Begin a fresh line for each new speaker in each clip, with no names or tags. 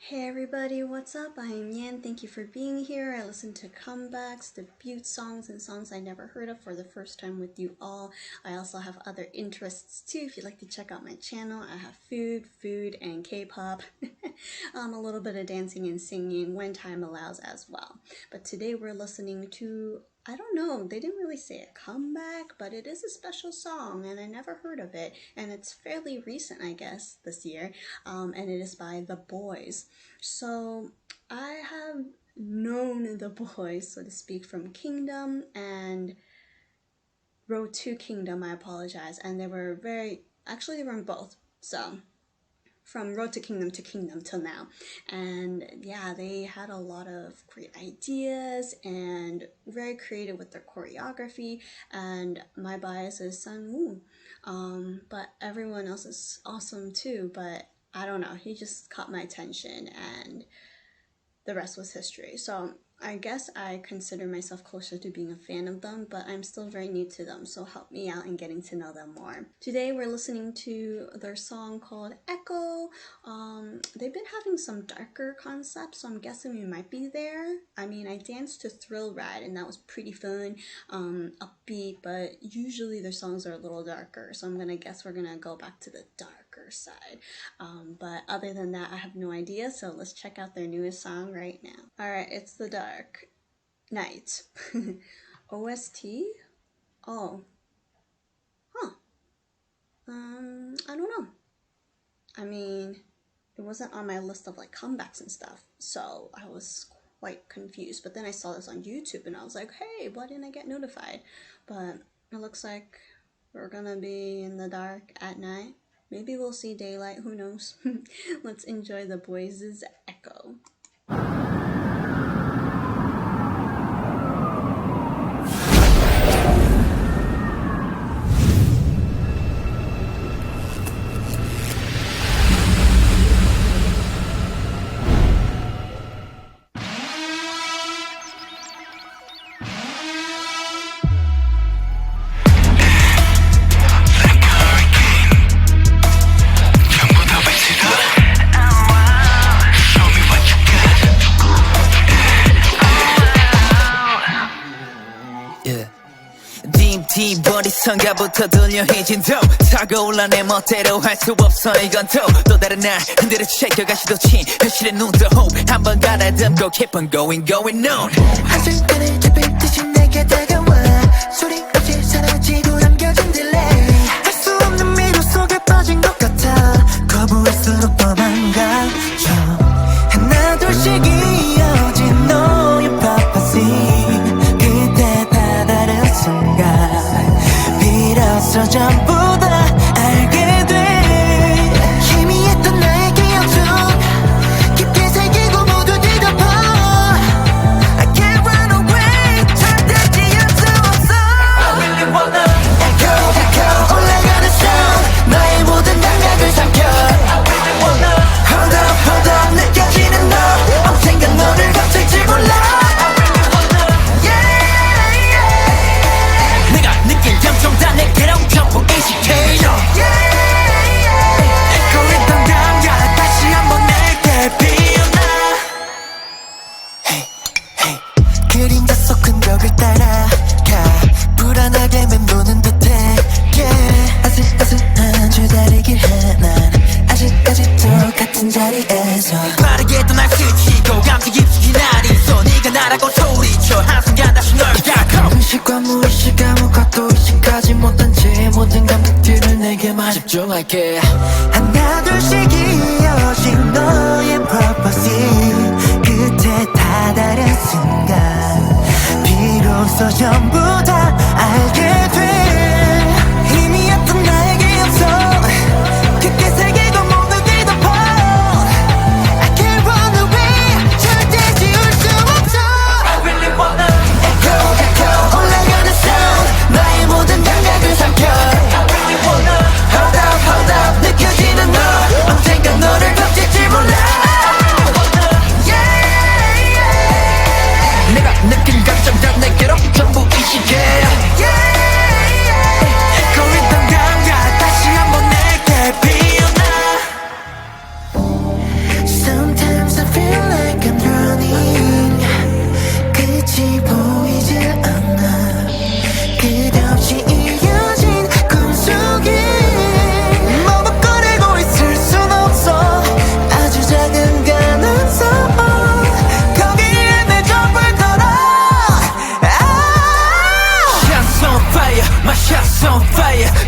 Hey everybody, what's up? I am Yan. Thank you for being here. I listen to comebacks, debut songs, and songs I never heard of for the first time with you all. I also have other interests too. If you'd like to check out my channel, I have food, and K-pop. A little bit of dancing and singing when time allows as well. But today we're listening to, I don't know, they didn't really say a comeback, but it is a special song and I never heard of it. And it's fairly recent, I guess, this year. And it is by the BOYZ. So I have known the BOYZ, so to speak, from Kingdom and Road to Kingdom, I apologize. And they were they were in both. So from Road to Kingdom till now. And yeah, they had a lot of great ideas and very creative with their choreography. And my bias is Sunwoo. But everyone else is awesome too. But I don't know, he just caught my attention and the rest was history. So I guess I consider myself closer to being a fan of them, but I'm still very new to them, so help me out in getting to know them more. Today we're listening to their song called Echo. They've been having some darker concepts, so I'm guessing we might be there. I mean, I danced to Thrill Ride and that was pretty fun, upbeat, but usually their songs are a little darker, so I'm gonna guess we're gonna go back to the darker side. But other than that, I have no idea, so let's check out their newest song right now. Alright, it's The Dark Night. OST? Oh. Huh. I don't know. I mean, it wasn't on my list of like comebacks and stuff, so I was quite confused. But then I saw this on YouTube and I was like, hey, why didn't I get notified? But it looks like we're gonna be in the dark at night. Maybe we'll see daylight, who knows? Let's enjoy the BOYZ's Echo.
머리선가부터 들려 희진도 타고올라 내 멋대로 할 수 없어 이건 또 다른 날 흔들어 챙겨가 시도친 현실의 눈도 hope 한번 가다듬고 keep on going on
한순간에 잡힌 듯이 내게 다가와 소리 없이 사라지고 남겨진 delay 할 수 없는 미로 속에 빠진 것 같아 거부할수록 더 망가져 하나 둘씩 이어진 너의 prophecy 그때 다 다른 순간 비로소 전부 다 알게 돼 희미했던 나의 기억 속 깊게 새기고 모두 뒤덮어 I can't run away 절대 지울 수 없어 I really wanna echo 올라가는 sound 너의 모든 감각을 삼켜 I really wanna hold up 느껴지는 너 언젠가 너를 거칠지 몰라 내가 느낀 감정 다 내게로 전부 인식해 에코했던 감각 다시 한번 내게 피어나 Hey hey 그림자 속 흔적을 따라가 불안하게 맴도는 듯해 yeah. 아슬아슬한 줄다리길 난 아직까지도 같은 자리에서
빠르게 또 날 스치고 감지 깊숙이 날 있어 네가 나라고 소리쳐 한순간 다시 널 닫고
의식과 무의식 아무것도 의식하지 못한 채 모든 감각들을 내게만 집중할게 하나 둘씩 이어진 너의 prophecy 끝에 다 다른 순간 비로소 전부 다 알게 돼 희미했던 나의 기억 속 깊게 새기고 모두 뒤덮어 I can't run away 절대 지울 수 없어
I really wanna
echo 올라가는 sound 나의 모든 감각을 삼켜
I really wanna
hold up 느껴지는 너 언젠가 너를 거칠지 몰라
내가 느낀 감정 다 내게로 전부 인식해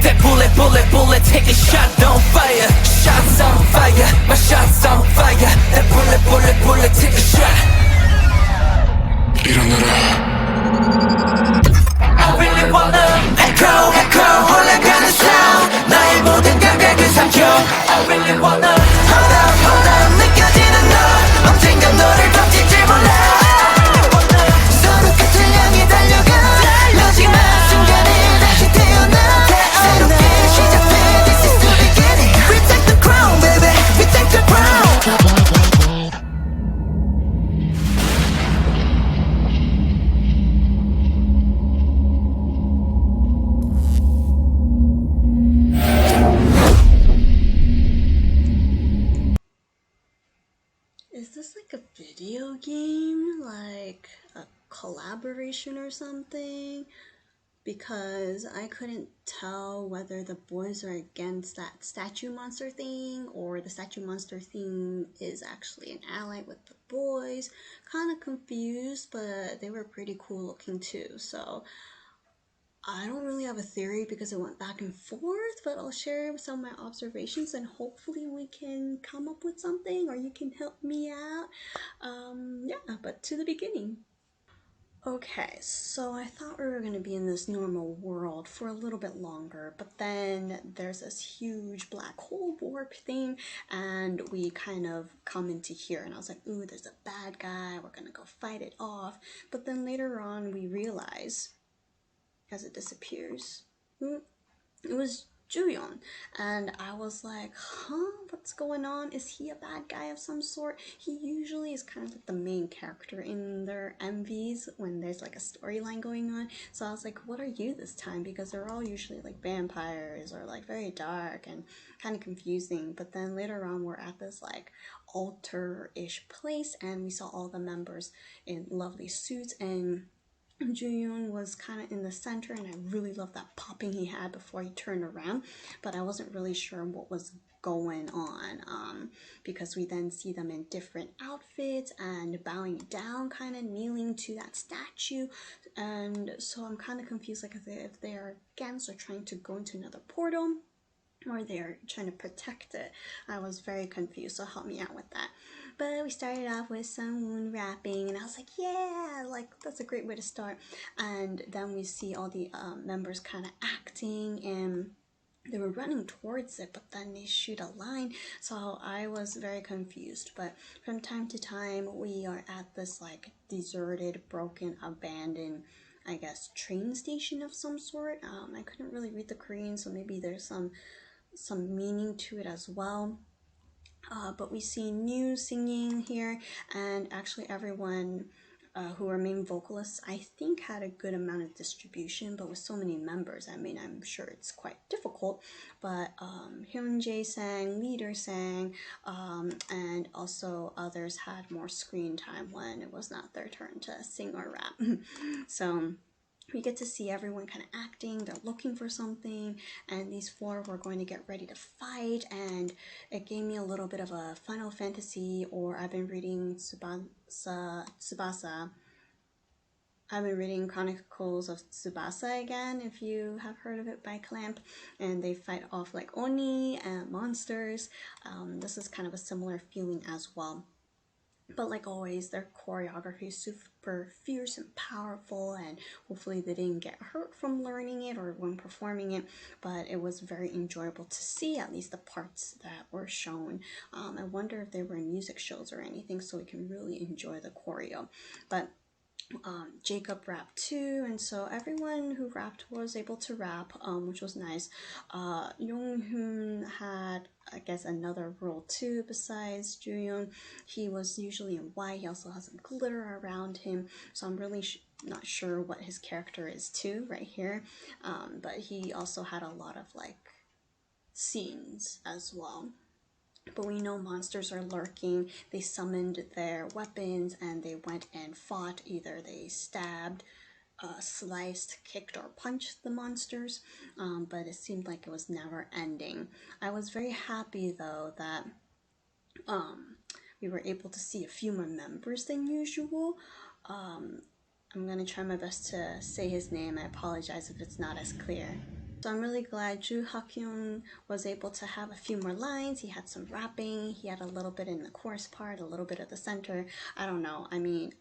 That bullet, bullet, bullet, take a shot, don't fire. Shots on fire, my shots on fire. That bullet, bullet, bullet, take a shot. 일어나라. I really wanna echo, echo, 올라가는 sound. 나의 모든 감각을 삼켜. I really wanna hold up, 느껴지는 너. 언젠가 너를 덮칠지 몰라. 서로 끝을 향해 달려가. 마지막 순간에 다시 태어나. 새롭게 시작돼. This is the beginning. We take the crown, baby. We take the crown.
Is this like a video game? Like a collaboration or something? Because I couldn't tell whether the boys are against that statue monster thing or the statue monster thing is actually an ally with the boys. Kind of confused, but they were pretty cool looking too. So I don't really have a theory because it went back and forth, but I'll share some of my observations and hopefully we can come up with something or you can help me out. Yeah, but to the beginning. Okay, so I thought we were going to be in this normal world for a little bit longer, but then there's this huge black hole warp thing, and we kind of come into here, and I was like, ooh, there's a bad guy, we're going to go fight it off. But then later on, we realize, as it disappears, it was Juyeon, and I was like, huh, what's going on? Is he a bad guy of some sort? He usually is kind of like the main character in their MVs when there's like a storyline going on. So I was like, what are you this time? Because they're all usually like vampires or like very dark and kind of confusing. But then later on, we're at this like altar-ish place, and we saw all the members in lovely suits, and Juyeon was kind of in the center, and I really loved that popping he had before he turned around, but I wasn't really sure what was going on because we then see them in different outfits and bowing down, kind of kneeling to that statue, and so I'm kind of confused, like if they are against or trying to go into another portal or they're trying to protect it. I was very confused, so help me out with that. But we started off with some wound wrapping, and I was like, yeah, like that's a great way to start. And then we see all the members kind of acting, and they were running towards it, but then they shoot a line, so I was very confused. But from time to time, we are at this like deserted, broken, abandoned, I guess, train station of some sort. I couldn't really read the Korean, so maybe there's some meaning to it as well. But we see new singing here, and actually everyone who are main vocalists, I think, had a good amount of distribution, but with so many members, I mean, I'm sure it's quite difficult. But Hyunjae sang, Leader sang, and also others had more screen time when it was not their turn to sing or rap. So we get to see everyone kind of acting, they're looking for something, and these four were going to get ready to fight, and it gave me a little bit of a Final Fantasy, or I've been reading Tsubasa. I've been reading Chronicles of Tsubasa again, if you have heard of it, by Clamp, and they fight off like Oni and monsters. This is kind of a similar feeling as well. But like always, their choreography is super fierce and powerful, and hopefully they didn't get hurt from learning it or when performing it, but it was very enjoyable to see, at least the parts that were shown. I wonder if they were in music shows or anything, so we can really enjoy the choreo. But Jacob rapped too, and so everyone who rapped was able to rap, which was nice. Yonghoon had, I guess, another role too besides Juyeon. He was usually in white. He also has some glitter around him, so I'm really not sure what his character is too right here. But he also had a lot of like scenes as well. But we know monsters are lurking. They summoned their weapons and they went and fought. Either they stabbed, sliced, kicked, or punched the monsters, but it seemed like it was never ending. I was very happy though that we were able to see a few more members than usual. I'm gonna try my best to say his name. I apologize if it's not as clear. So I'm really glad Joo Hyun was able to have a few more lines. He had some rapping, he had a little bit in the chorus part, a little bit at the center. I don't know, I mean,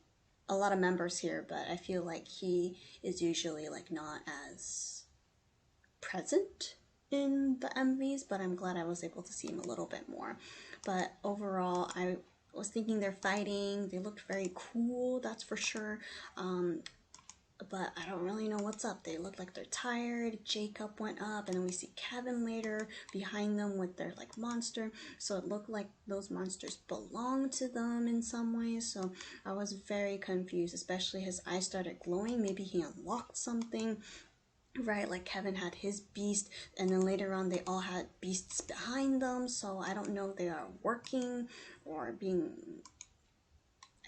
a lot of members here, but I feel like he is usually like not as present in the MVs, but I'm glad I was able to see him a little bit more. But overall, I was thinking they're fighting, they looked very cool, that's for sure. But I don't really know what's up. They look like they're tired. Jacob went up, and then we see Kevin later behind them with their like monster. So it looked like those monsters belong to them in some ways. So I was very confused, especially his eyes started glowing. Maybe he unlocked something, right? Like Kevin had his beast, and then later on they all had beasts behind them. So I don't know if they are working or being,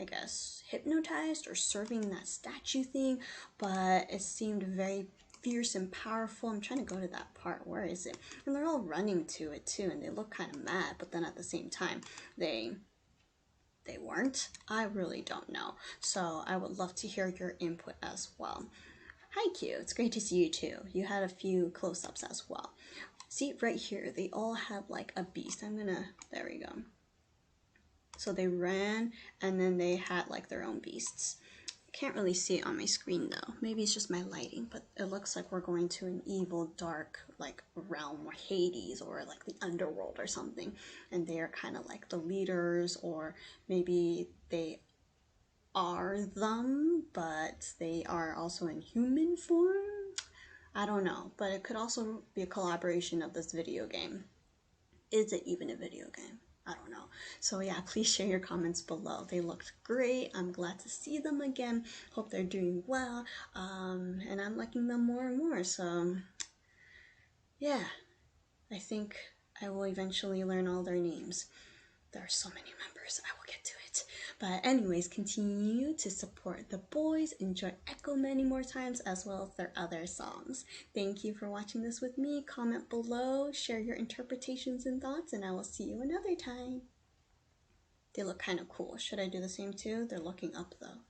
I guess, hypnotized or serving that statue thing, but it seemed very fierce and powerful. I'm trying to go to that part. Where is it? And they're all running to it too, and they look kind of mad, but then at the same time, they weren't. I really don't know. So I would love to hear your input as well. Hi Q, it's great to see you too. You had a few close-ups as well. See right here, they all have like a beast. There we go. So they ran, and then they had like their own beasts. I can't really see it on my screen though. Maybe it's just my lighting, but it looks like we're going to an evil, dark like realm or Hades or like the underworld or something. And they are kind of like the leaders, or maybe they are them, but they are also in human form. I don't know, but it could also be a collaboration of this video game. Is it even a video game? I don't know. So yeah, please share your comments below. They looked great. I'm glad to see them again. Hope they're doing well. And I'm liking them more and more. So yeah, I think I will eventually learn all their names. There are so many members. I will get to it. But anyways, continue to support the boys. Enjoy Echo many more times, as well as their other songs. Thank you for watching this with me. Comment below, share your interpretations and thoughts, and I will see you another time. They look kind of cool. Should I do the same too? They're looking up though.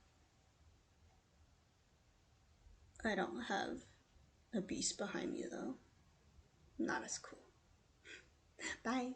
I don't have a beast behind me though. Not as cool. Bye.